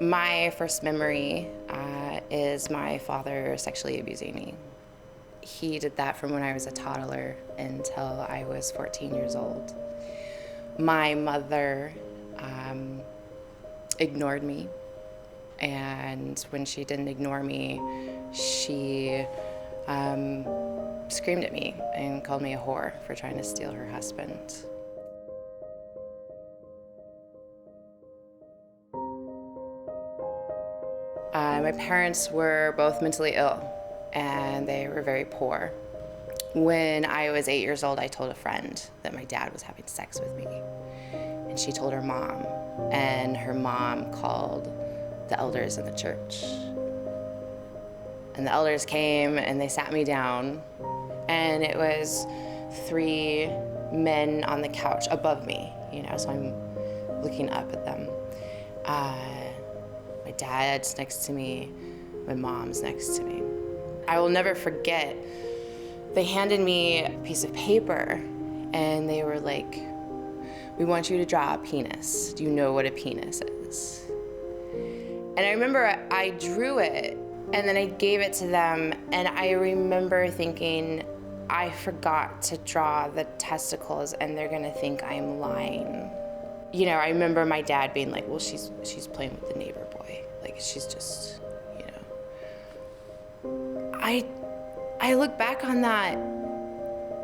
My first memory is my father sexually abusing me. He did that from when I was a toddler until I was 14 years old. My mother ignored me, and when she didn't ignore me, she screamed at me and called me a whore for trying to steal her husband. My parents were both mentally ill, and they were very poor. When I was 8 years old, I told a friend that my dad was having sex with me. And she told her mom, and her mom called the elders in the church. And the elders came and they sat me down, and it was 3 men on the couch above me, so I'm looking up at them. My dad's next to me, my mom's next to me. I will never forget, they handed me a piece of paper and they were like, "We want you to draw a penis. Do you know what a penis is?" And I remember I drew it and then I gave it to them, and I remember thinking, I forgot to draw the testicles and they're gonna think I'm lying. I remember my dad being like, "Well, she's playing with the neighbor boy. Like, she's just, I look back on that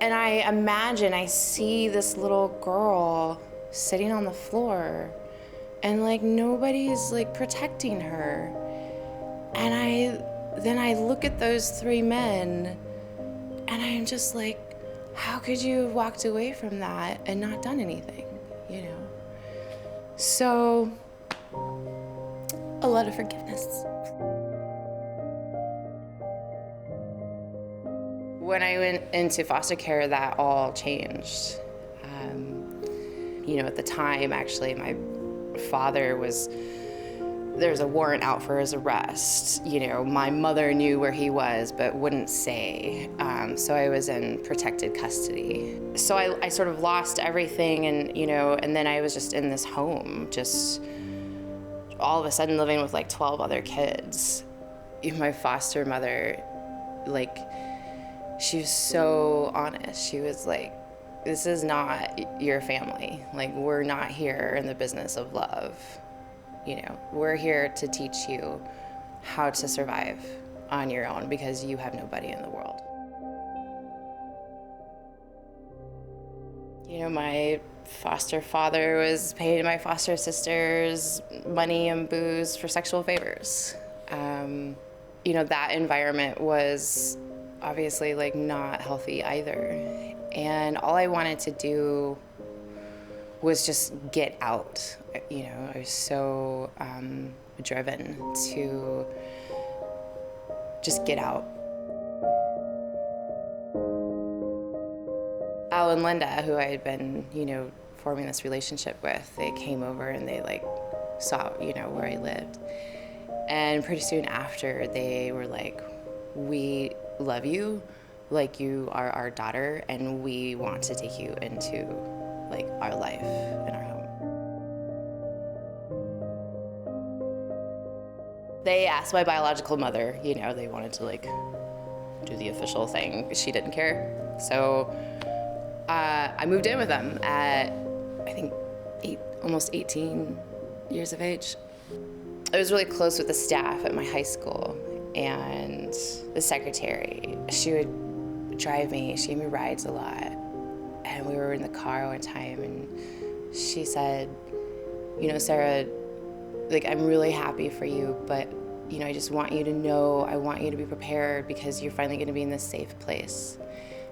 and I imagine I see this little girl sitting on the floor and like nobody's like protecting her. And then I look at those 3 men and I'm just like, how could you have walked away from that and not done anything, So, a lot of forgiveness. When I went into foster care, that all changed. At the time, actually, my father there was a warrant out for his arrest. My mother knew where he was, but wouldn't say. So I was in protected custody. So I sort of lost everything, and then I was just in this home, just all of a sudden living with like 12 other kids. My foster mother, she was so honest. She was like, "This is not your family. Like, we're not here in the business of love. We're here to teach you how to survive on your own because you have nobody in the world." My foster father was paying my foster sisters money and booze for sexual favors. That environment was obviously like not healthy either. And all I wanted to do was just get out. I was so driven to just get out. Al and Linda, who I had been, forming this relationship with, they came over and they saw, where I lived. And pretty soon after, they were like, "We love you like you are our daughter, and we want to take you into our life and our home." They asked my biological mother, they wanted to do the official thing. She didn't care. So I moved in with them at, I think, almost 18 years of age. I was really close with the staff at my high school, and the secretary, she would drive me, she gave me rides a lot. And we were in the car one time, and she said, "Sarah, I'm really happy for you, but, I just want you to know, I want you to be prepared because you're finally gonna be in this safe place,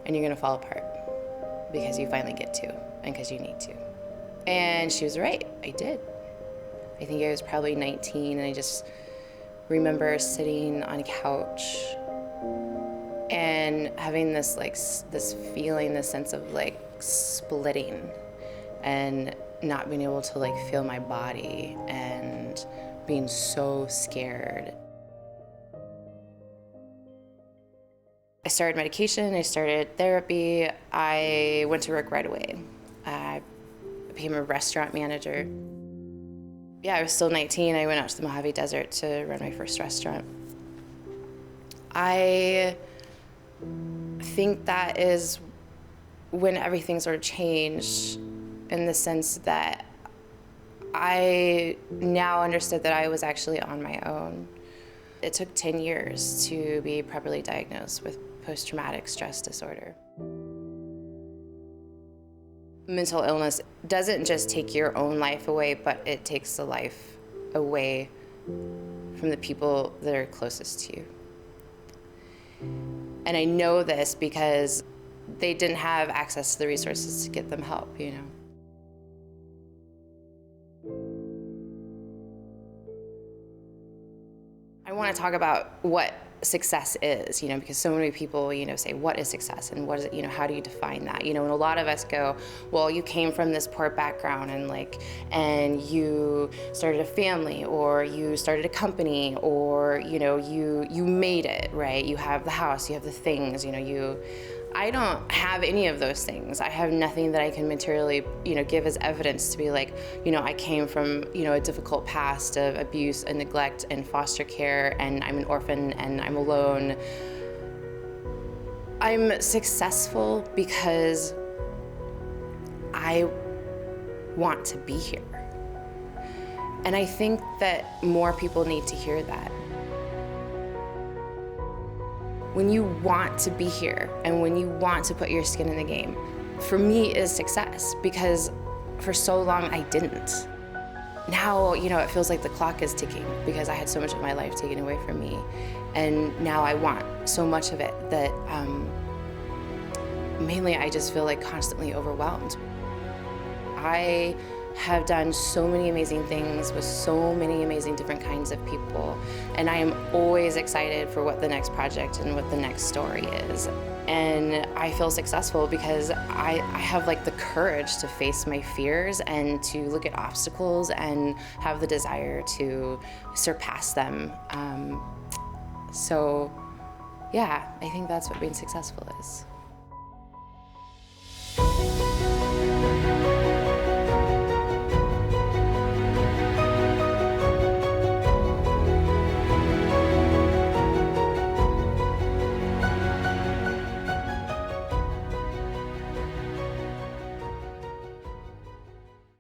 and you're gonna fall apart because you finally get to, and because you need to." And she was right, I did. I think I was probably 19, and I just remember sitting on a couch and having this this feeling, this sense of splitting and not being able to feel my body and being so scared. I started medication, I started therapy, I went to work right away. I became a restaurant manager. Yeah, I was still 19. I went out to the Mojave Desert to run my first restaurant. I think that is when everything sort of changed, in the sense that I now understood that I was actually on my own. It took 10 years to be properly diagnosed with post-traumatic stress disorder. Mental illness doesn't just take your own life away, but it takes the life away from the people that are closest to you. And I know this because they didn't have access to the resources to get them help, you know. I want to talk about what success is, you know, because so many people, you know, say, what is success and what is it, you know, how do you define that? You know, and a lot of us go, well, you came from this poor background and you started a family, or you started a company, or, you know, you made it, right? You have the house, you have the things, you know, I don't have any of those things. I have nothing that I can materially, you know, give as evidence to be like, you know, I came from, you know, a difficult past of abuse and neglect and foster care, and I'm an orphan and I'm alone. I'm successful because I want to be here. And I think that more people need to hear that. When you want to be here and when you want to put your skin in the game, for me is success, because for so long I didn't. Now, you know, it feels like the clock is ticking because I had so much of my life taken away from me. And now I want so much of it that mainly I just feel like constantly overwhelmed. I have done so many amazing things with so many amazing different kinds of people, and I am always excited for what the next project and what the next story is. And I feel successful because I have like the courage to face my fears and to look at obstacles and have the desire to surpass them. So yeah, I think that's what being successful is.